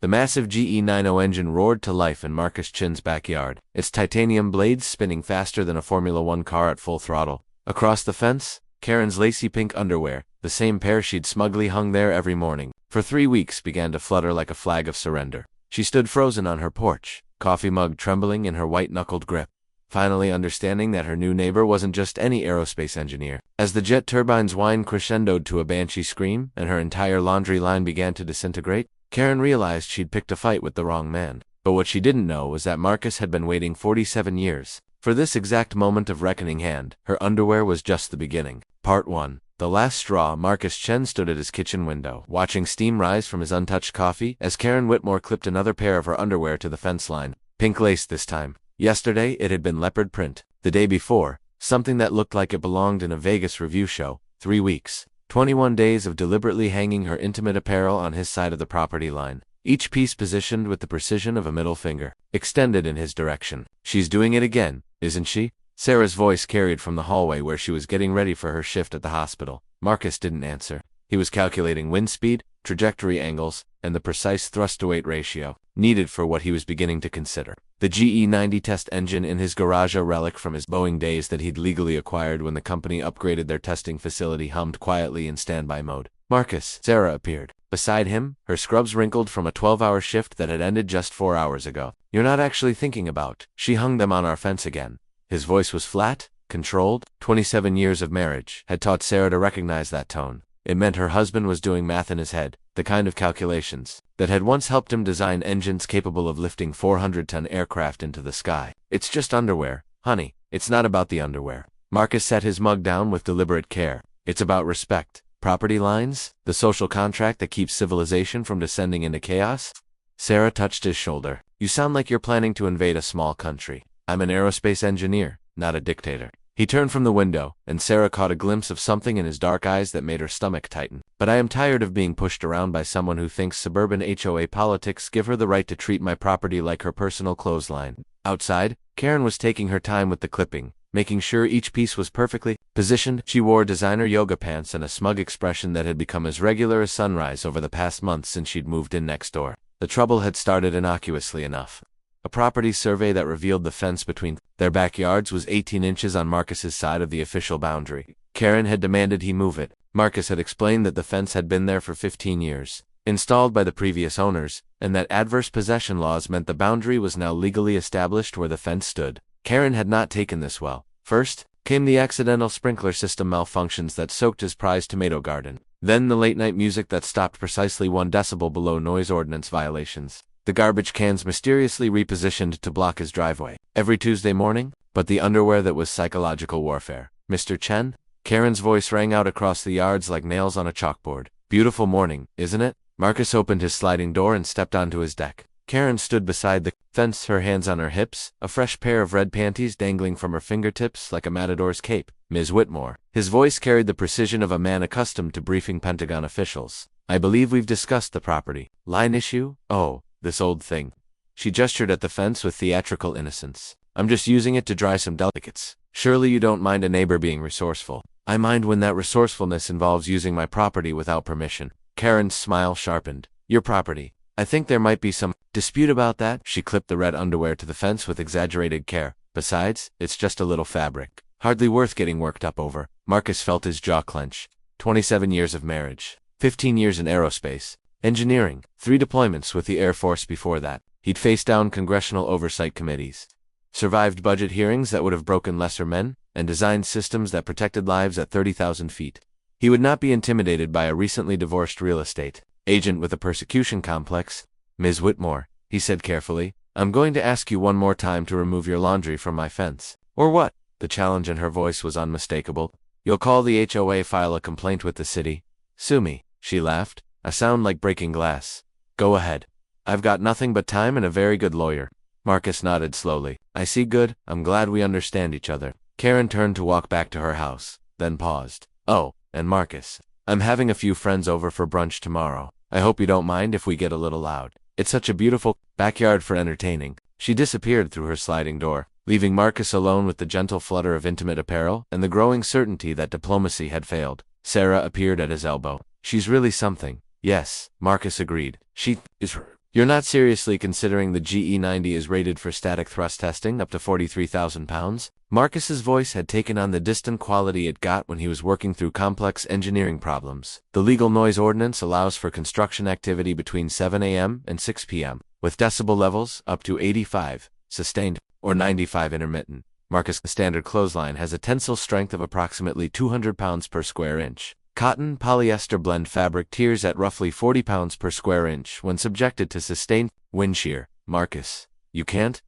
The massive GE90 engine roared to life in Marcus Chin's backyard, its titanium blades spinning faster than a Formula One car at full throttle. Across the fence, Karen's lacy pink underwear, the same pair she'd smugly hung there every morning, for 3 weeks began to flutter like a flag of surrender. She stood frozen on her porch, coffee mug trembling in her white-knuckled grip, finally understanding that her new neighbor wasn't just any aerospace engineer. As the jet turbines whined crescendoed to a banshee scream and her entire laundry line began to disintegrate, Karen realized she'd picked a fight with the wrong man. But what she didn't know was that Marcus had been waiting 47 years for this exact moment of reckoning hand. Her underwear was just the beginning. Part 1. The last straw. Marcus Chen stood at his kitchen window, watching steam rise from his untouched coffee as Karen Whitmore clipped another pair of her underwear to the fence line. Pink lace this time. Yesterday, it had been leopard print. The day before, something that looked like it belonged in a Vegas review show. 3 weeks. 21 days of deliberately hanging her intimate apparel on his side of the property line, each piece positioned with the precision of a middle finger, extended in his direction. She's doing it again, isn't she? Sarah's voice carried from the hallway where she was getting ready for her shift at the hospital. Marcus didn't answer. He was calculating wind speed, trajectory angles, and the precise thrust-to-weight ratio needed for what he was beginning to consider. The GE90 test engine in his garage, a relic from his Boeing days that he'd legally acquired when the company upgraded their testing facility, hummed quietly in standby mode. Marcus. Sarah appeared beside him, her scrubs wrinkled from a 12-hour shift that had ended just 4 hours ago. You're not actually thinking about. She hung them on our fence again. His voice was flat, controlled. 27 years of marriage had taught Sarah to recognize that tone. It meant her husband was doing math in his head, the kind of calculations that had once helped him design engines capable of lifting 400-ton aircraft into the sky. It's just underwear, honey. It's not about the underwear. Marcus set his mug down with deliberate care. It's about respect. Property lines, the social contract that keeps civilization from descending into chaos. Sarah touched his shoulder. You sound like you're planning to invade a small country. I'm an aerospace engineer, not a dictator. He turned from the window, and Sarah caught a glimpse of something in his dark eyes that made her stomach tighten. But I am tired of being pushed around by someone who thinks suburban HOA politics give her the right to treat my property like her personal clothesline. Outside, Karen was taking her time with the clipping, making sure each piece was perfectly positioned. She wore designer yoga pants and a smug expression that had become as regular as sunrise over the past month since she'd moved in next door. The trouble had started innocuously enough. A property survey that revealed the fence between their backyards was 18 inches on Marcus's side of the official boundary. Karen had demanded he move it. Marcus had explained that the fence had been there for 15 years, installed by the previous owners, and that adverse possession laws meant the boundary was now legally established where the fence stood. Karen had not taken this well. First came the accidental sprinkler system malfunctions that soaked his prized tomato garden. Then the late-night music that stopped precisely 1 decibel below noise ordinance violations. The garbage cans mysteriously repositioned to block his driveway every Tuesday morning, but the underwear that was psychological warfare. Mr. Chen? Karen's voice rang out across the yards like nails on a chalkboard. Beautiful morning, isn't it? Marcus opened his sliding door and stepped onto his deck. Karen stood beside the fence, her hands on her hips, a fresh pair of red panties dangling from her fingertips like a matador's cape. Ms. Whitmore. His voice carried the precision of a man accustomed to briefing Pentagon officials. I believe we've discussed the property line issue? Oh, this old thing. She gestured at the fence with theatrical innocence. I'm just using it to dry some delicates. Surely you don't mind a neighbor being resourceful. I mind when that resourcefulness involves using my property without permission. Karen's smile sharpened. Your property. I think there might be some dispute about that. She clipped the red underwear to the fence with exaggerated care. Besides, it's just a little fabric. Hardly worth getting worked up over. Marcus felt his jaw clench. 27 years of marriage. 15 years in aerospace. Engineering. 3 deployments with the Air Force before that. He'd faced down congressional oversight committees, survived budget hearings that would have broken lesser men, and designed systems that protected lives at 30,000 feet. He would not be intimidated by a recently divorced real estate agent with a persecution complex. Ms. Whitmore, he said carefully, I'm going to ask you one more time to remove your laundry from my fence. Or what? The challenge in her voice was unmistakable. You'll call the HOA, file a complaint with the city. Sue me. She laughed, a sound like breaking glass. Go ahead. I've got nothing but time and a very good lawyer. Marcus nodded slowly. I see. Good. I'm glad we understand each other. Karen turned to walk back to her house, then paused. Oh, and Marcus, I'm having a few friends over for brunch tomorrow. I hope you don't mind if we get a little loud. It's such a beautiful backyard for entertaining. She disappeared through her sliding door, leaving Marcus alone with the gentle flutter of intimate apparel and the growing certainty that diplomacy had failed. Sarah appeared at his elbow. She's really something. Yes, Marcus agreed. She is You're not seriously considering the GE90 is rated for static thrust testing up to 43,000 pounds? Marcus's voice had taken on the distant quality it got when he was working through complex engineering problems. The legal noise ordinance allows for construction activity between 7 a.m. and 6 p.m., with decibel levels up to 85, sustained, or 95 intermittent. Marcus' standard clothesline has a tensile strength of approximately 200 pounds per square inch. Cotton polyester blend fabric tears at roughly 40 pounds per square inch when subjected to sustained wind shear. Marcus, you can't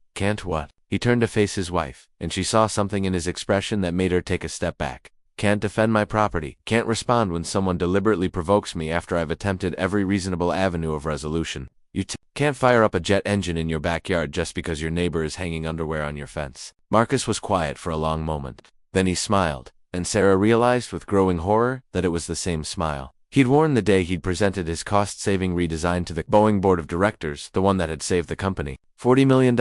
what? He turned to face his wife, and she saw something in his expression that made her take a step back. Can't defend my property. Can't respond when someone deliberately provokes me after I've attempted every reasonable avenue of resolution. You can't fire up a jet engine in your backyard just because your neighbor is hanging underwear on your fence. Marcus was quiet for a long moment. Then he smiled, and Sarah realized with growing horror that it was the same smile he'd worn the day he'd presented his cost-saving redesign to the Boeing board of directors, the one that had saved the company $40 million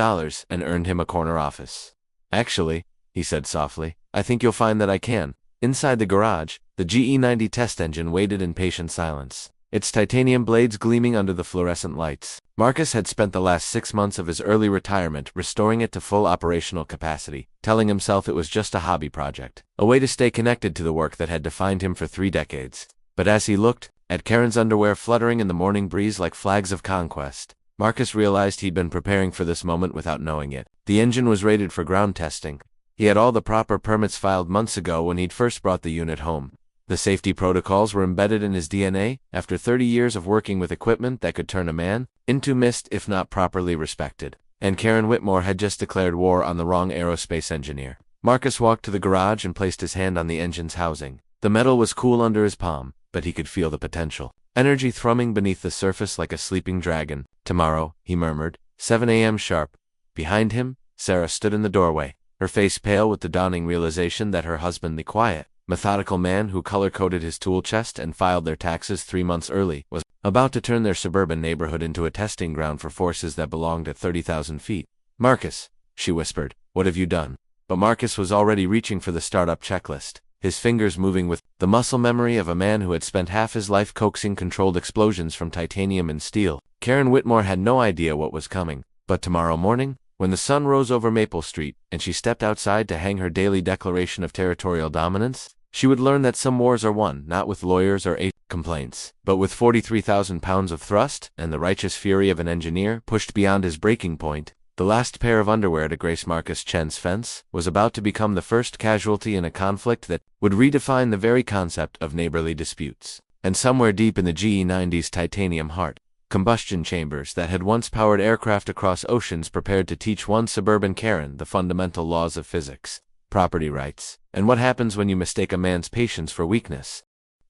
and earned him a corner office. Actually, he said softly, I think you'll find that I can. Inside the garage, the GE90 test engine waited in patient silence, its titanium blades gleaming under the fluorescent lights. Marcus had spent the last 6 months of his early retirement restoring it to full operational capacity, telling himself it was just a hobby project, a way to stay connected to the work that had defined him for 3 decades. But as he looked at Karen's underwear fluttering in the morning breeze like flags of conquest, Marcus realized he'd been preparing for this moment without knowing it. The engine was rated for ground testing. He had all the proper permits filed months ago when he'd first brought the unit home. The safety protocols were embedded in his DNA after 30 years of working with equipment that could turn a man into mist if not properly respected. And Karen Whitmore had just declared war on the wrong aerospace engineer. Marcus walked to the garage and placed his hand on the engine's housing. The metal was cool under his palm, but he could feel the potential energy thrumming beneath the surface like a sleeping dragon. Tomorrow, he murmured, 7 a.m. sharp. Behind him, Sarah stood in the doorway, her face pale with the dawning realization that her husband, the quiet, methodical man who color-coded his tool chest and filed their taxes 3 months early, was about to turn their suburban neighborhood into a testing ground for forces that belonged at 30,000 feet. Marcus, she whispered, what have you done? But Marcus was already reaching for the startup checklist, his fingers moving with the muscle memory of a man who had spent half his life coaxing controlled explosions from titanium and steel. Karen Whitmore had no idea what was coming, but tomorrow morning, when the sun rose over Maple Street and she stepped outside to hang her daily declaration of territorial dominance, she would learn that some wars are won not with lawyers or 8 complaints, but with 43,000 pounds of thrust and the righteous fury of an engineer pushed beyond his breaking point. The last pair of underwear to grace Marcus Chen's fence was about to become the first casualty in a conflict that would redefine the very concept of neighborly disputes. And somewhere deep in the GE90's titanium heart, combustion chambers that had once powered aircraft across oceans prepared to teach one suburban Karen the fundamental laws of physics, property rights, and what happens when you mistake a man's patience for weakness.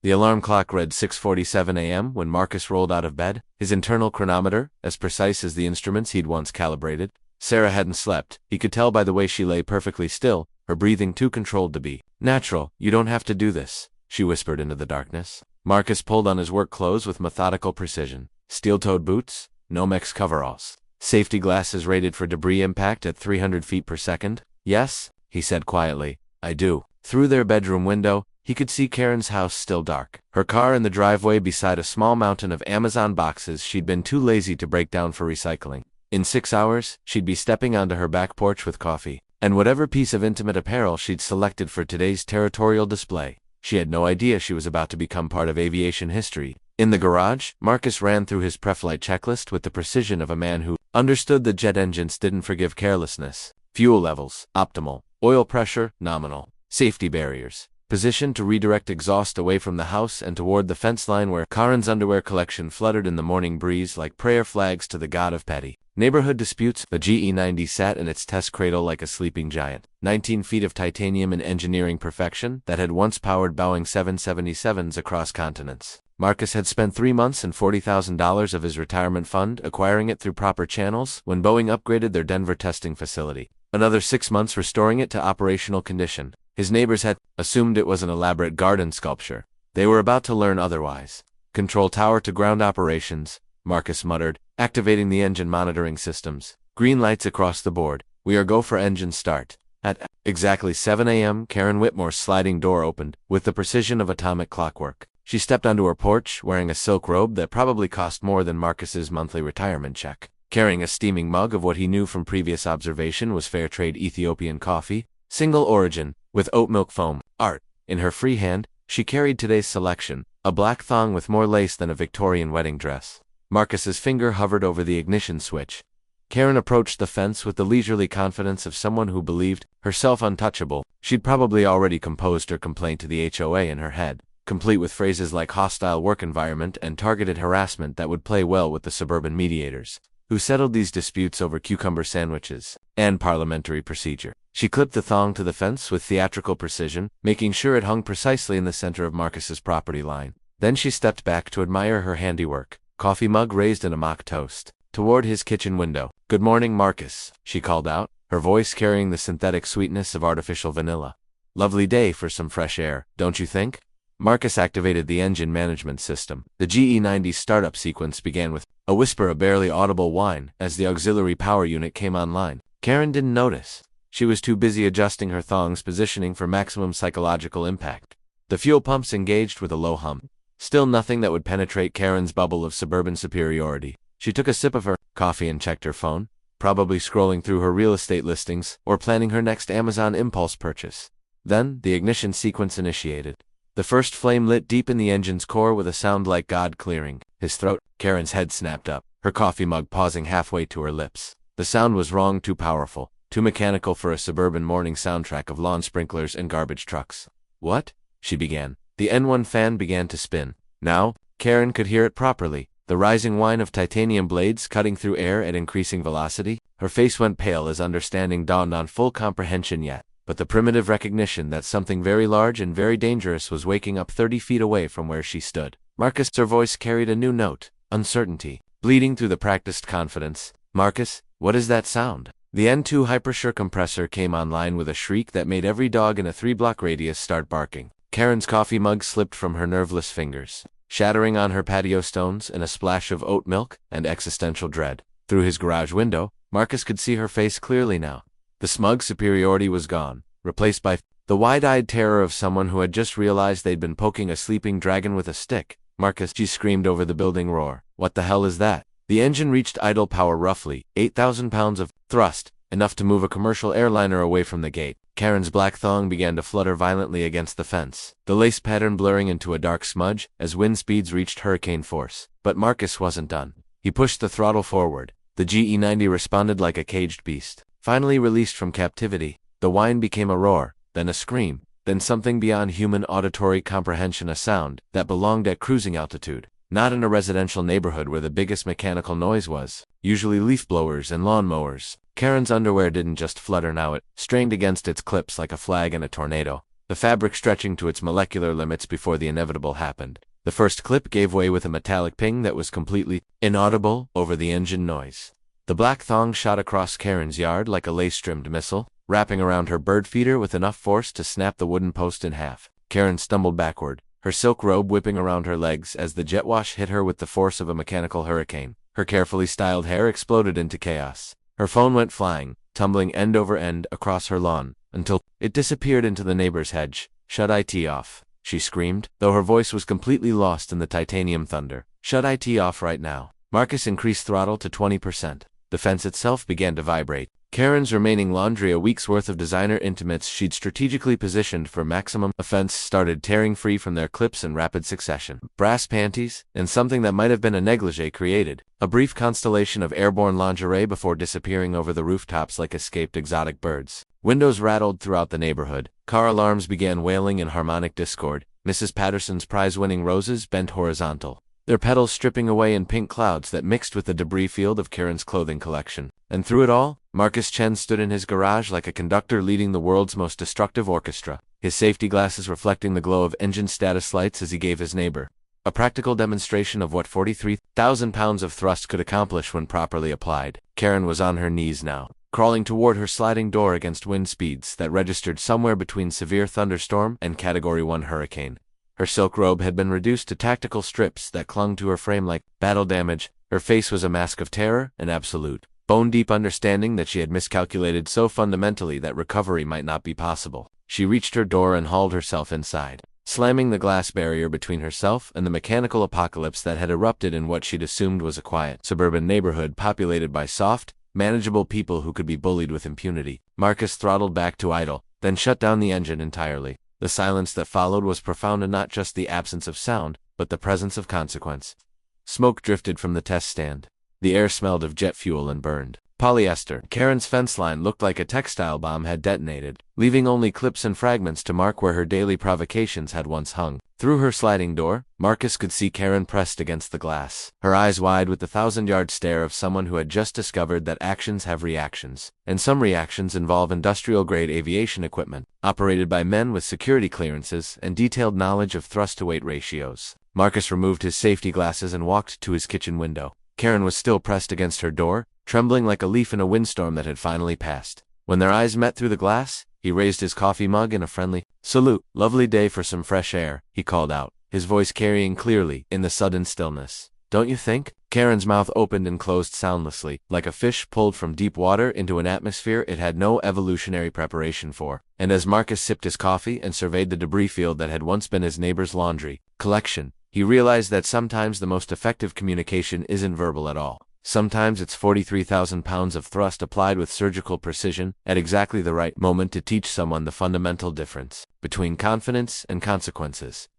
The alarm clock read 6:47 a.m. when Marcus rolled out of bed, his internal chronometer as precise as the instruments he'd once calibrated. Sarah hadn't slept. He could tell by the way she lay perfectly still, her breathing too controlled to be natural. You don't have to do this, she whispered into the darkness. Marcus pulled on his work clothes with methodical precision. Steel-toed boots, Nomex coveralls, safety glasses rated for debris impact at 300 feet per second. Yes, he said quietly, I do. Through their bedroom window, he could see Karen's house still dark, her car in the driveway beside a small mountain of Amazon boxes she'd been too lazy to break down for recycling. In 6 hours, she'd be stepping onto her back porch with coffee, and whatever piece of intimate apparel she'd selected for today's territorial display. She had no idea she was about to become part of aviation history. In the garage, Marcus ran through his pre-flight checklist with the precision of a man who understood that jet engines didn't forgive carelessness. Fuel levels, optimal. Oil pressure, nominal. Safety barriers, positioned to redirect exhaust away from the house and toward the fence line where Karen's underwear collection fluttered in the morning breeze like prayer flags to the god of petty neighborhood disputes. The GE90 sat in its test cradle like a sleeping giant, 19 feet of titanium and engineering perfection that had once powered Boeing 777s across continents. Marcus had spent 3 months and $40,000 of his retirement fund acquiring it through proper channels when Boeing upgraded their Denver testing facility. Another 6 months restoring it to operational condition. His neighbors had assumed it was an elaborate garden sculpture. They were about to learn otherwise. Control tower to ground operations, Marcus muttered, activating the engine monitoring systems. Green lights across the board. We are go for engine start. At exactly 7 a.m., Karen Whitmore's sliding door opened, with the precision of atomic clockwork. She stepped onto her porch, wearing a silk robe that probably cost more than Marcus's monthly retirement check. Carrying a steaming mug of what he knew from previous observation was fair trade Ethiopian coffee, single origin, with oat milk foam, art. In her free hand, she carried today's selection, a black thong with more lace than a Victorian wedding dress. Marcus's finger hovered over the ignition switch. Karen approached the fence with the leisurely confidence of someone who believed herself untouchable. She'd probably already composed her complaint to the HOA in her head, complete with phrases like hostile work environment and targeted harassment that would play well with the suburban mediators, who settled these disputes over cucumber sandwiches and parliamentary procedure. She clipped the thong to the fence with theatrical precision, making sure it hung precisely in the center of Marcus's property line. Then she stepped back to admire her handiwork, coffee mug raised in a mock toast, toward his kitchen window. "Good morning, Marcus," she called out, her voice carrying the synthetic sweetness of artificial vanilla. "Lovely day for some fresh air, don't you think?" Marcus activated the engine management system. The GE90 startup sequence began with a whisper of barely audible whine as the auxiliary power unit came online. Karen didn't notice. She was too busy adjusting her thong's positioning for maximum psychological impact. The fuel pumps engaged with a low hum. Still nothing that would penetrate Karen's bubble of suburban superiority. She took a sip of her coffee and checked her phone, probably scrolling through her real estate listings or planning her next Amazon impulse purchase. Then, the ignition sequence initiated. The first flame lit deep in the engine's core with a sound like God clearing his throat. Karen's head snapped up, her coffee mug pausing halfway to her lips. The sound was wrong, too powerful, too mechanical for a suburban morning soundtrack of lawn sprinklers and garbage trucks. "What?" she began. The N1 fan began to spin. Now, Karen could hear it properly, the rising whine of titanium blades cutting through air at increasing velocity. Her face went pale as understanding dawned on full comprehension yet, but the primitive recognition that something very large and very dangerous was waking up 30 feet away from where she stood. Marcus, her voice carried a new note, uncertainty, bleeding through the practiced confidence. "Marcus, what is that sound?" The N2 Hypersure compressor came online with a shriek that made every dog in a 3-block radius start barking. Karen's coffee mug slipped from her nerveless fingers, shattering on her patio stones in a splash of oat milk and existential dread. Through his garage window, Marcus could see her face clearly now. The smug superiority was gone, replaced by the wide-eyed terror of someone who had just realized they'd been poking a sleeping dragon with a stick. "Marcus," she screamed over the building roar. "What the hell is that?" The engine reached idle power, roughly 8,000 pounds of thrust, enough to move a commercial airliner away from the gate. Karen's black thong began to flutter violently against the fence, the lace pattern blurring into a dark smudge as wind speeds reached hurricane force. But Marcus wasn't done. He pushed the throttle forward. The GE90 responded like a caged beast. Finally released from captivity, the whine became a roar, then a scream, then something beyond human auditory comprehension, a sound that belonged at cruising altitude, not in a residential neighborhood where the biggest mechanical noise was, usually leaf blowers and lawn mowers. Karen's underwear didn't just flutter now, it strained against its clips like a flag in a tornado, the fabric stretching to its molecular limits before the inevitable happened. The first clip gave way with a metallic ping that was completely inaudible over the engine noise. The black thong shot across Karen's yard like a lace-trimmed missile, wrapping around her bird feeder with enough force to snap the wooden post in half. Karen stumbled backward, her silk robe whipping around her legs as the jet wash hit her with the force of a mechanical hurricane. Her carefully styled hair exploded into chaos. Her phone went flying, tumbling end over end across her lawn, until it disappeared into the neighbor's hedge. "Shut IT off," she screamed, though her voice was completely lost in the titanium thunder. "Shut IT off right now." Marcus increased throttle to 20%. The fence itself began to vibrate. Karen's remaining laundry, a week's worth of designer intimates she'd strategically positioned for maximum offense, started tearing free from their clips in rapid succession. Brass panties, and something that might have been a negligee created a brief constellation of airborne lingerie before disappearing over the rooftops like escaped exotic birds. Windows rattled throughout the neighborhood. Car alarms began wailing in harmonic discord. Mrs. Patterson's prize-winning roses bent horizontal, their petals stripping away in pink clouds that mixed with the debris field of Karen's clothing collection. And through it all, Marcus Chen stood in his garage like a conductor leading the world's most destructive orchestra, his safety glasses reflecting the glow of engine status lights as he gave his neighbor a practical demonstration of what 43,000 pounds of thrust could accomplish when properly applied. Karen was on her knees now, crawling toward her sliding door against wind speeds that registered somewhere between severe thunderstorm and Category 1 hurricane. Her silk robe had been reduced to tactical strips that clung to her frame like battle damage. Her face was a mask of terror and absolute, bone-deep understanding that she had miscalculated so fundamentally that recovery might not be possible. She reached her door and hauled herself inside. slamming the glass barrier between herself and the mechanical apocalypse that had erupted in what she'd assumed was a quiet, suburban neighborhood populated by soft, manageable people who could be bullied with impunity. Marcus throttled back to idle, then shut down the engine entirely. The silence that followed was profound, and not just the absence of sound, but the presence of consequence. Smoke drifted from the test stand. The air smelled of jet fuel and burned polyester. Karen's fence line looked like a textile bomb had detonated, leaving only clips and fragments to mark where her daily provocations had once hung. Through her sliding door, Marcus could see Karen pressed against the glass, her eyes wide with the 1,000-yard stare of someone who had just discovered that actions have reactions, and some reactions involve industrial-grade aviation equipment, operated by men with security clearances and detailed knowledge of thrust-to-weight ratios. Marcus removed his safety glasses and walked to his kitchen window. Karen was still pressed against her door, trembling like a leaf in a windstorm that had finally passed. When their eyes met through the glass, he raised his coffee mug in a friendly salute. "Lovely day for some fresh air," he called out, his voice carrying clearly in the sudden stillness. "Don't you think?" Karen's mouth opened and closed soundlessly, like a fish pulled from deep water into an atmosphere it had no evolutionary preparation for. And as Marcus sipped his coffee and surveyed the debris field that had once been his neighbor's laundry collection, he realized that sometimes the most effective communication isn't verbal at all. Sometimes it's 43,000 pounds of thrust applied with surgical precision at exactly the right moment to teach someone the fundamental difference between confidence and consequences.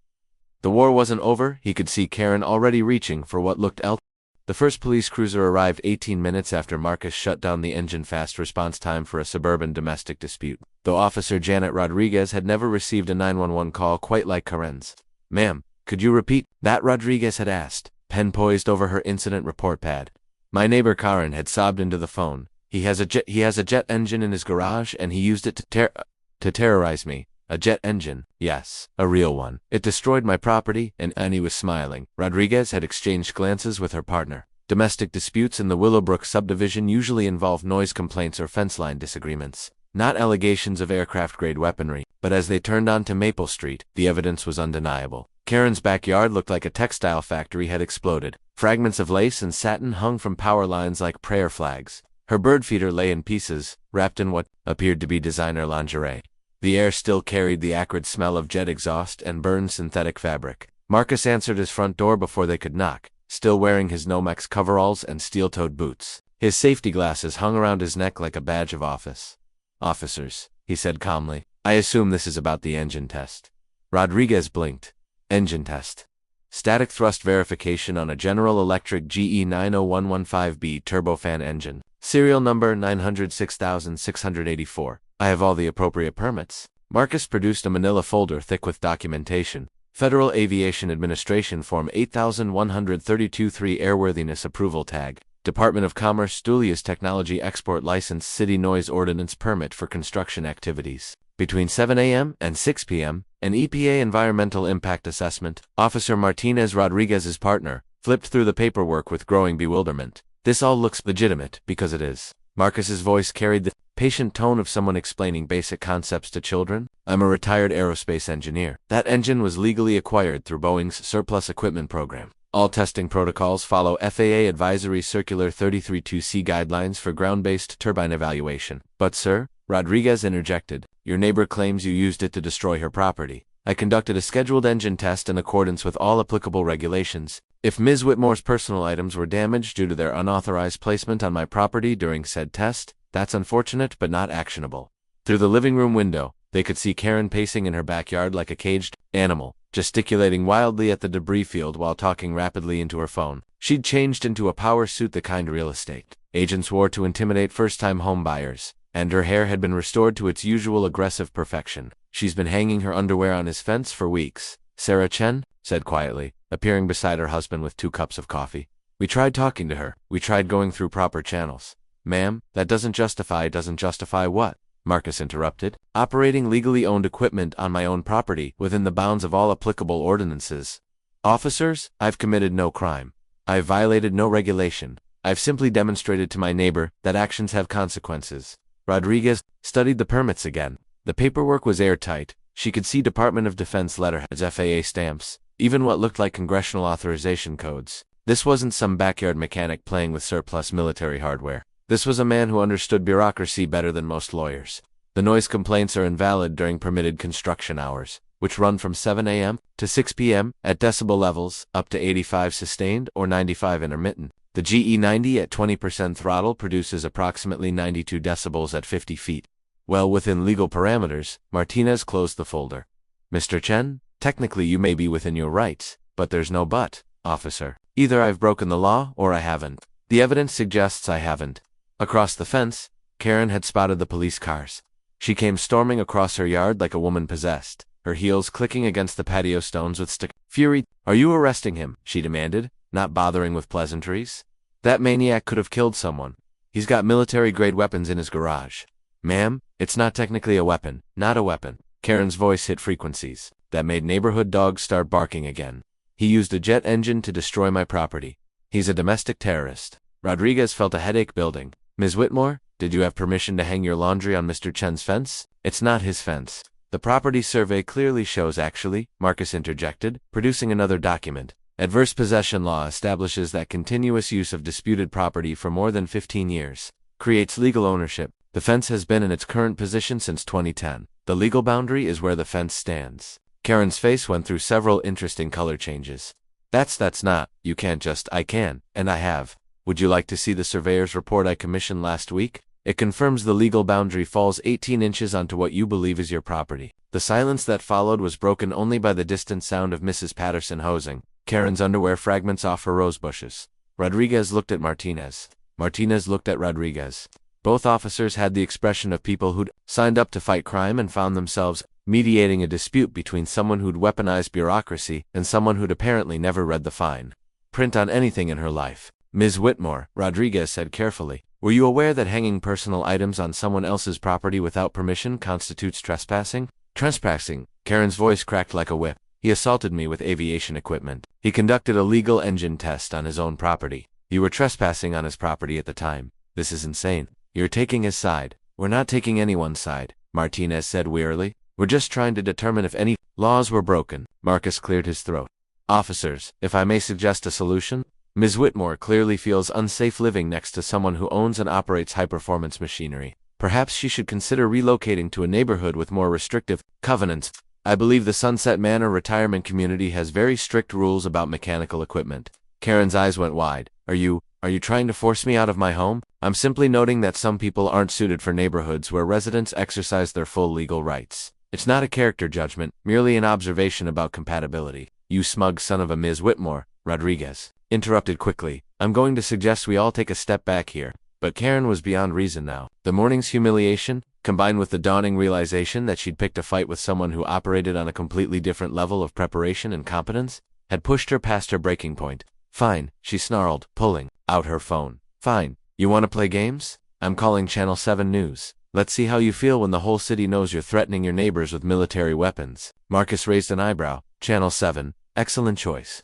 The war wasn't over. He could see Karen already reaching for what looked else. The first police cruiser arrived 18 minutes after Marcus shut down the engine. Fast response time for a suburban domestic dispute, though Officer Janet Rodriguez had never received a 911 call quite like Karen's. "Ma'am, could you repeat that?" Rodriguez had asked, pen poised over her incident report pad. My neighbor Karen had sobbed into the phone. He has a jet engine in his garage, and he used it to terrorize me." "A jet engine?" "Yes, a real one. It destroyed my property," and Annie was smiling. Rodriguez had exchanged glances with her partner. Domestic disputes in the Willowbrook subdivision usually involve noise complaints or fence line disagreements, not allegations of aircraft-grade weaponry. But as they turned onto Maple Street, the evidence was undeniable. Karen's backyard looked like a textile factory had exploded. Fragments of lace and satin hung from power lines like prayer flags. Her bird feeder lay in pieces, wrapped in what appeared to be designer lingerie. The air still carried the acrid smell of jet exhaust and burned synthetic fabric. Marcus answered his front door before they could knock, still wearing his Nomex coveralls and steel-toed boots. His safety glasses hung around his neck like a badge of office. "Officers," he said calmly, "I assume this is about the engine test." Rodriguez blinked. "Engine test. Static thrust verification on a General Electric GE 90115B turbofan engine. Serial number 906684. I have all the appropriate permits." Marcus produced a manila folder thick with documentation. Federal Aviation Administration Form 8132-3 Airworthiness Approval Tag. Department of Commerce Stulius Technology Export License City Noise Ordinance Permit for Construction Activities. Between 7 a.m. and 6 p.m., an EPA Environmental Impact Assessment. Officer Martinez, Rodriguez's partner, flipped through the paperwork with growing bewilderment. "This all looks legitimate, because it is." Marcus's voice carried the patient tone of someone explaining basic concepts to children. "I'm a retired aerospace engineer. That engine was legally acquired through Boeing's Surplus Equipment Program. All testing protocols follow FAA Advisory Circular 332C guidelines for ground-based turbine evaluation." "But sir," Rodriguez interjected, "your neighbor claims you used it to destroy her property." "I conducted a scheduled engine test in accordance with all applicable regulations. If Ms. Whitmore's personal items were damaged due to their unauthorized placement on my property during said test, that's unfortunate but not actionable." Through the living room window, they could see Karen pacing in her backyard like a caged animal, gesticulating wildly at the debris field while talking rapidly into her phone. She'd changed into a power suit the kind real estate agents wore to intimidate first-time home buyers, and her hair had been restored to its usual aggressive perfection. "She's been hanging her underwear on his fence for weeks," Sarah Chen said quietly, appearing beside her husband with 2 cups of coffee. "We tried talking to her. We tried going through proper channels." "Ma'am, that doesn't justify what?" Marcus interrupted. "Operating legally owned equipment on my own property within the bounds of all applicable ordinances." "Officers, I've committed no crime. I've violated no regulation. I've simply demonstrated to my neighbor that actions have consequences." Rodriguez studied the permits again. The paperwork was airtight. She could see Department of Defense letterheads, FAA stamps, even what looked like congressional authorization codes. This wasn't some backyard mechanic playing with surplus military hardware. This was a man who understood bureaucracy better than most lawyers. The noise complaints are invalid during permitted construction hours. which run from 7 a.m. to 6 p.m. at decibel levels, up to 85 sustained or 95 intermittent. The GE90 at 20% throttle produces approximately 92 decibels at 50 feet. Well within legal parameters, Martinez closed the folder. Mr. Chen, technically you may be within your rights, but there's no but, officer. Either I've broken the law or I haven't. The evidence suggests I haven't. Across the fence, Karen had spotted the police cars. She came storming across her yard like a woman possessed, her heels clicking against the patio stones with fury. Are you arresting him? She demanded, not bothering with pleasantries. That maniac could have killed someone. He's got military-grade weapons in his garage. Ma'am, it's not technically a weapon, not a weapon. Karen's voice hit frequencies that made neighborhood dogs start barking again. He used a jet engine to destroy my property. He's a domestic terrorist. Rodriguez felt a headache building. Ms. Whitmore, did you have permission to hang your laundry on Mr. Chen's fence? It's not his fence. The property survey clearly shows actually, Marcus interjected, producing another document. Adverse possession law establishes that continuous use of disputed property for more than 15 years creates legal ownership. The fence has been in its current position since 2010. The legal boundary is where the fence stands. Karen's face went through several interesting color changes. That's not, you can't just, I can, and I have. Would you like to see the surveyor's report I commissioned last week? It confirms the legal boundary falls 18 inches onto what you believe is your property. The silence that followed was broken only by the distant sound of Mrs. Patterson hosing Karen's underwear fragments off her rose bushes. Rodriguez looked at Martinez. Martinez looked at Rodriguez. Both officers had the expression of people who'd signed up to fight crime and found themselves mediating a dispute between someone who'd weaponized bureaucracy and someone who'd apparently never read the fine print on anything in her life. Ms. Whitmore, Rodriguez said carefully, were you aware that hanging personal items on someone else's property without permission constitutes trespassing? Trespassing. Karen's voice cracked like a whip. He assaulted me with aviation equipment. He conducted a legal engine test on his own property. You were trespassing on his property at the time. This is insane. You're taking his side. We're not taking anyone's side, Martinez said wearily. We're just trying to determine if any laws were broken. Marcus cleared his throat. Officers, if I may suggest a solution? Ms. Whitmore clearly feels unsafe living next to someone who owns and operates high-performance machinery. Perhaps she should consider relocating to a neighborhood with more restrictive covenants. I believe the Sunset Manor retirement community has very strict rules about mechanical equipment. Karen's eyes went wide. Are you trying to force me out of my home? I'm simply noting that some people aren't suited for neighborhoods where residents exercise their full legal rights. It's not a character judgment, merely an observation about compatibility. You smug son of a Ms. Whitmore, Rodriguez interrupted quickly. I'm going to suggest we all take a step back here. But Karen was beyond reason now. The morning's humiliation, combined with the dawning realization that she'd picked a fight with someone who operated on a completely different level of preparation and competence, had pushed her past her breaking point. Fine, she snarled, pulling out her phone. Fine. You want to play games? I'm calling Channel 7 News. Let's see how you feel when the whole city knows you're threatening your neighbors with military weapons. Marcus raised an eyebrow. Channel 7. Excellent choice.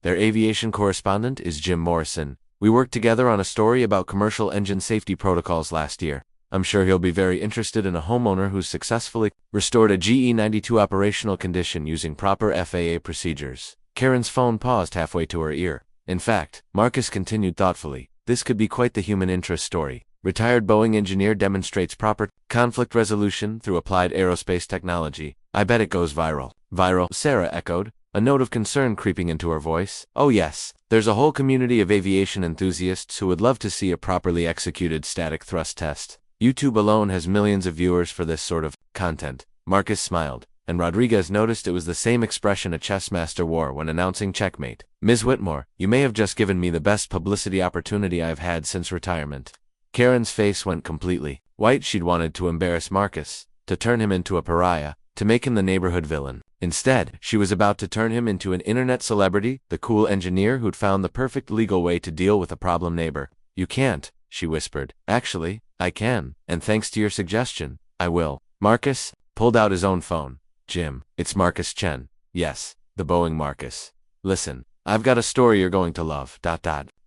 Their aviation correspondent is Jim Morrison. We worked together on a story about commercial engine safety protocols last year. I'm sure he'll be very interested in a homeowner who's successfully restored a GE92 operational condition using proper FAA procedures. Karen's phone paused halfway to her ear. In fact, Marcus continued thoughtfully, this could be quite the human interest story. Retired Boeing engineer demonstrates proper conflict resolution through applied aerospace technology. I bet it goes viral. Viral, Sarah echoed, a note of concern creeping into her voice. Oh yes, there's a whole community of aviation enthusiasts who would love to see a properly executed static thrust test. YouTube alone has millions of viewers for this sort of content. Marcus smiled, and Rodriguez noticed it was the same expression a chess master wore when announcing checkmate. Ms. Whitmore, you may have just given me the best publicity opportunity I've had since retirement. Karen's face went completely white. She'd wanted to embarrass Marcus, to turn him into a pariah, to make him the neighborhood villain. Instead, she was about to turn him into an internet celebrity, the cool engineer who'd found the perfect legal way to deal with a problem neighbor. You can't, she whispered. Actually, I can, and thanks to your suggestion, I will. Marcus pulled out his own phone. Jim, it's Marcus Chen. Yes, the Boeing Marcus. Listen, I've got a story you're going to love.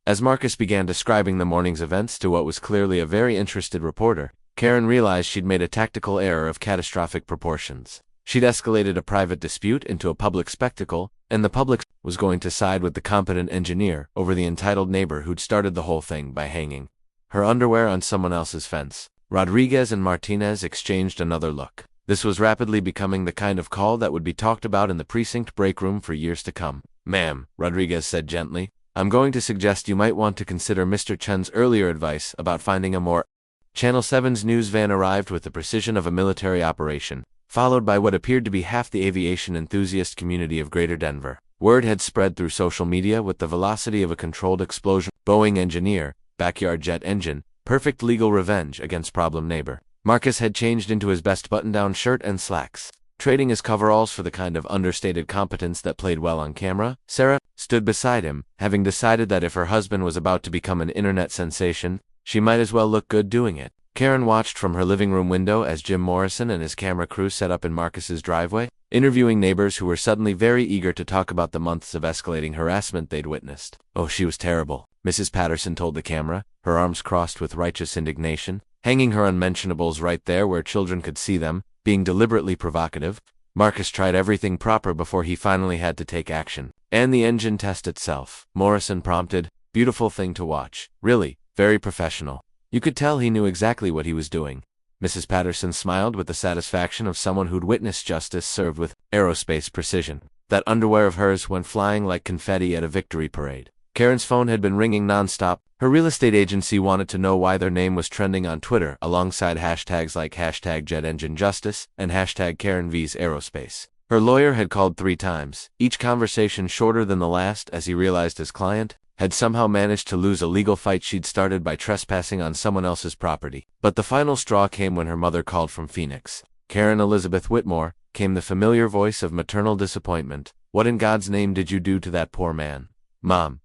As Marcus began describing the morning's events to what was clearly a very interested reporter, Karen realized she'd made a tactical error of catastrophic proportions. She'd escalated a private dispute into a public spectacle, and the public was going to side with the competent engineer over the entitled neighbor who'd started the whole thing by hanging her underwear on someone else's fence. Rodriguez and Martinez exchanged another look. This was rapidly becoming the kind of call that would be talked about in the precinct break room for years to come. "Ma'am," Rodriguez said gently, "I'm going to suggest you might want to consider Mr. Chen's earlier advice about finding a more..." Channel 7's news van arrived with the precision of a military operation, followed by what appeared to be half the aviation enthusiast community of Greater Denver. Word had spread through social media with the velocity of a controlled explosion. Boeing engineer, backyard jet engine, perfect legal revenge against problem neighbor. Marcus had changed into his best button-down shirt and slacks, trading his coveralls for the kind of understated competence that played well on camera. Sarah stood beside him, having decided that if her husband was about to become an internet sensation, she might as well look good doing it. Karen watched from her living room window as Jim Morrison and his camera crew set up in Marcus's driveway, interviewing neighbors who were suddenly very eager to talk about the months of escalating harassment they'd witnessed. "Oh, she was terrible," Mrs. Patterson told the camera, her arms crossed with righteous indignation, hanging her unmentionables right there where children could see them, being deliberately provocative. Marcus tried everything proper before he finally had to take action. "And the engine test itself," Morrison prompted. "Beautiful thing to watch. Really, very professional. You could tell he knew exactly what he was doing." Mrs. Patterson smiled with the satisfaction of someone who'd witnessed justice served with aerospace precision. That underwear of hers went flying like confetti at a victory parade. Karen's phone had been ringing nonstop. Her real estate agency wanted to know why their name was trending on Twitter alongside hashtags like #JetEngineJustice and #KarenVsAerospace. Her lawyer had called 3 times, each conversation shorter than the last as he realized his client had somehow managed to lose a legal fight she'd started by trespassing on someone else's property. But the final straw came when her mother called from Phoenix. Karen Elizabeth Whitmore, came the familiar voice of maternal disappointment. "What in God's name did you do to that poor man?" "Mom,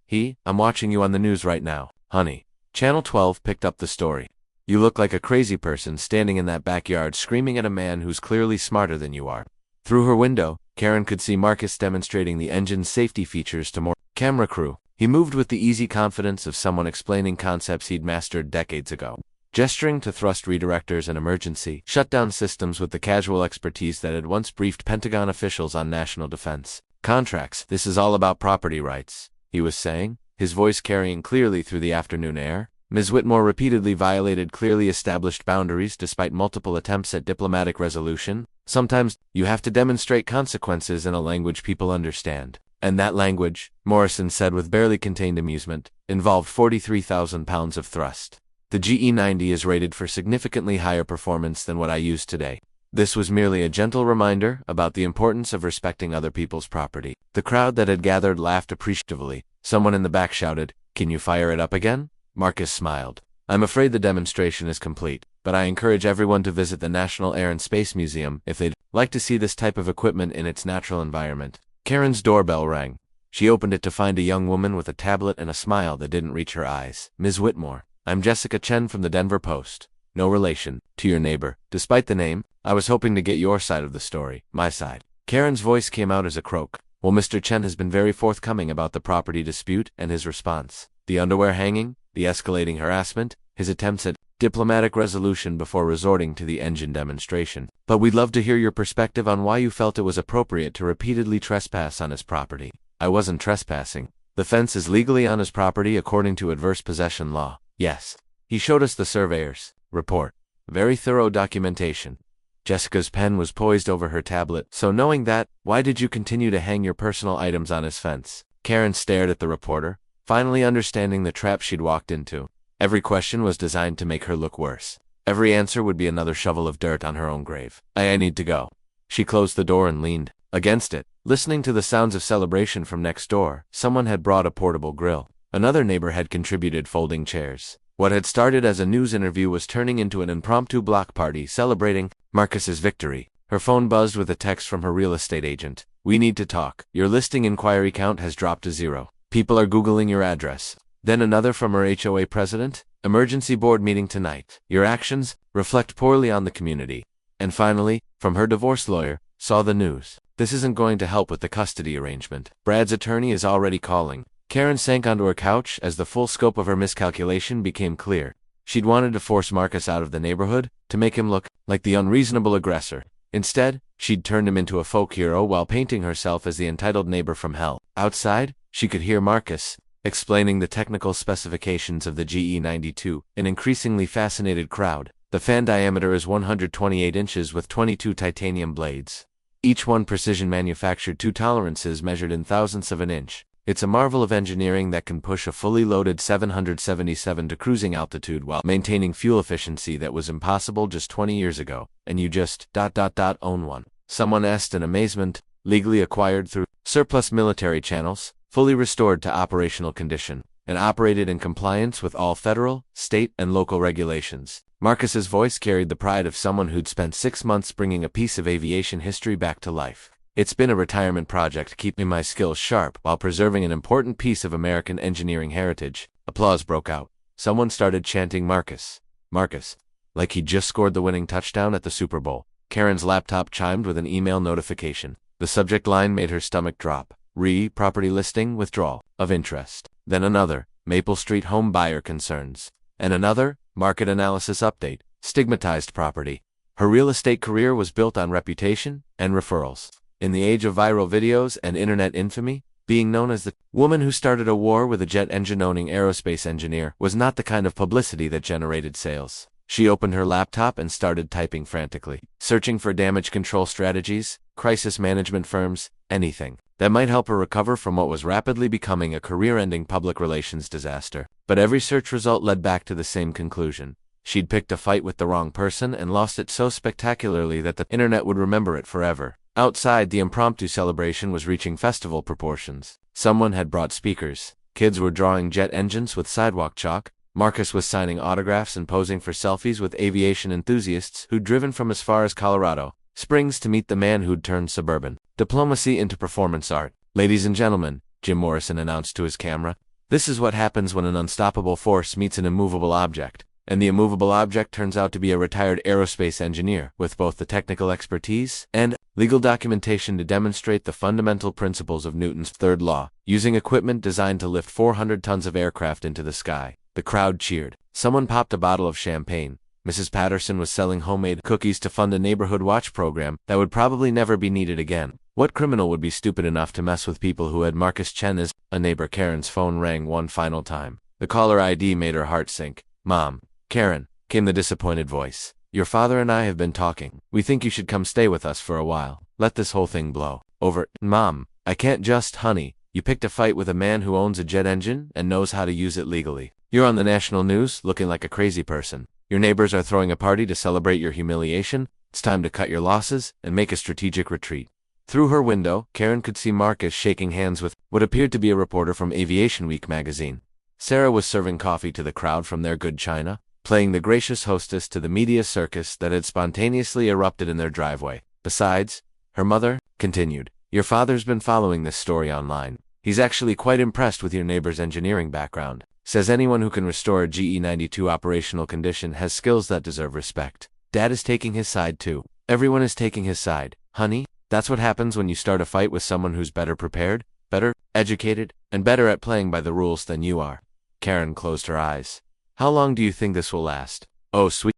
I'm watching you on the news right now, honey." Channel 12 picked up the story. "You look like a crazy person standing in that backyard screaming at a man who's clearly smarter than you are." Through her window, Karen could see Marcus demonstrating the engine's safety features to more camera crew. He moved with the easy confidence of someone explaining concepts he'd mastered decades ago, gesturing to thrust redirectors and emergency shutdown systems with the casual expertise that had once briefed Pentagon officials on national defense contracts. "This is all about property rights," he was saying, his voice carrying clearly through the afternoon air. Ms. Whitmore repeatedly violated clearly established boundaries despite multiple attempts at diplomatic resolution. "Sometimes, you have to demonstrate consequences in a language people understand. And that language," Morrison said with barely contained amusement, "involved 43,000 pounds of thrust. The GE90 is rated for significantly higher performance than what I use today." This was merely a gentle reminder about the importance of respecting other people's property. The crowd that had gathered laughed appreciatively. Someone in the back shouted, "Can you fire it up again?" Marcus smiled. "I'm afraid the demonstration is complete, but I encourage everyone to visit the National Air and Space Museum if they'd like to see this type of equipment in its natural environment." Karen's doorbell rang. She opened it to find a young woman with a tablet and a smile that didn't reach her eyes. "Ms. Whitmore, I'm Jessica Chen from the Denver Post. No relation to your neighbor. Despite the name, I was hoping to get your side of the story." "My side." Karen's voice came out as a croak. "Well, Mr. Chen has been very forthcoming about the property dispute and his response. The underwear hanging, the escalating harassment, his attempts at diplomatic resolution before resorting to the engine demonstration. But we'd love to hear your perspective on why you felt it was appropriate to repeatedly trespass on his property." "I wasn't trespassing. The fence is legally on his property according to adverse possession law." "Yes. He showed us the surveyor's report. Very thorough documentation." Jessica's pen was poised over her tablet. "So knowing that, why did you continue to hang your personal items on his fence?" Karen stared at the reporter, finally understanding the trap she'd walked into. Every question was designed to make her look worse. Every answer would be another shovel of dirt on her own grave. I need to go." She closed the door and leaned against it, listening to the sounds of celebration from next door. Someone had brought a portable grill. Another neighbor had contributed folding chairs. What had started as a news interview was turning into an impromptu block party celebrating Marcus's victory. Her phone buzzed with a text from her real estate agent. "We need to talk. Your listing inquiry count has dropped to 0. People are Googling your address." Then another from her HOA president. "Emergency board meeting tonight. Your actions reflect poorly on the community." And finally, from her divorce lawyer, "Saw the news. This isn't going to help with the custody arrangement. Brad's attorney is already calling." Karen sank onto her couch as the full scope of her miscalculation became clear. She'd wanted to force Marcus out of the neighborhood, to make him look like the unreasonable aggressor. Instead, she'd turned him into a folk hero while painting herself as the entitled neighbor from hell. Outside, she could hear Marcus explaining the technical specifications of the GE92, an increasingly fascinated crowd The fan diameter is 128 inches with 22 titanium blades. Each one precision manufactured to tolerances measured in thousandths of an inch. It's a marvel of engineering that can push a fully loaded 777 to cruising altitude while maintaining fuel efficiency that was impossible just 20 years ago, and you just own one. Someone asked in amazement. Legally acquired through surplus military channels, fully restored to operational condition, and operated in compliance with all federal, state, and local regulations. Marcus's voice carried the pride of someone who'd spent 6 months bringing a piece of aviation history back to life. It's been a retirement project keeping my skills sharp while preserving an important piece of American engineering heritage. Applause broke out. Someone started chanting Marcus. Marcus. Like he'd just scored the winning touchdown at the Super Bowl. Karen's laptop chimed with an email notification. The subject line made her stomach drop. Property listing withdrawal of interest. Then another, Maple Street home buyer concerns. And another, market analysis update, stigmatized property. Her real estate career was built on reputation and referrals. In the age of viral videos and internet infamy, being known as the woman who started a war with a jet engine-owning aerospace engineer was not the kind of publicity that generated sales. She opened her laptop and started typing frantically, searching for damage control strategies, crisis management firms, anything that might help her recover from what was rapidly becoming a career-ending public relations disaster. But every search result led back to the same conclusion. She'd picked a fight with the wrong person and lost it so spectacularly that the internet would remember it forever. Outside, the impromptu celebration was reaching festival proportions. Someone had brought speakers. Kids were drawing jet engines with sidewalk chalk. Marcus was signing autographs and posing for selfies with aviation enthusiasts who'd driven from as far as Colorado Springs to meet the man who'd turned suburban diplomacy into performance art. Ladies and gentlemen, Jim Morrison announced to his camera, this is what happens when an unstoppable force meets an immovable object. And the immovable object turns out to be a retired aerospace engineer with both the technical expertise and legal documentation to demonstrate the fundamental principles of Newton's third law, using equipment designed to lift 400 tons of aircraft into the sky. The crowd cheered. Someone popped a bottle of champagne. Mrs. Patterson was selling homemade cookies to fund a neighborhood watch program that would probably never be needed again. What criminal would be stupid enough to mess with people who had Marcus Chen as a neighbor? Karen's phone rang one final time. The caller ID made her heart sink. Mom. Karen, came the disappointed voice. Your father and I have been talking. We think you should come stay with us for a while. Let this whole thing blow over. Mom, I can't just, honey. You picked a fight with a man who owns a jet engine and knows how to use it legally. You're on the national news, looking like a crazy person. Your neighbors are throwing a party to celebrate your humiliation. It's time to cut your losses and make a strategic retreat. Through her window, Karen could see Marcus shaking hands with what appeared to be a reporter from Aviation Week magazine. Sarah was serving coffee to the crowd from their good china, playing the gracious hostess to the media circus that had spontaneously erupted in their driveway. Besides, her mother continued, your father's been following this story online. He's actually quite impressed with your neighbor's engineering background. Says anyone who can restore a GE-92 operational condition has skills that deserve respect. Dad is taking his side too. Everyone is taking his side. Honey, that's what happens when you start a fight with someone who's better prepared, better educated, and better at playing by the rules than you are. Karen closed her eyes. How long do you think this will last? Oh, sweet.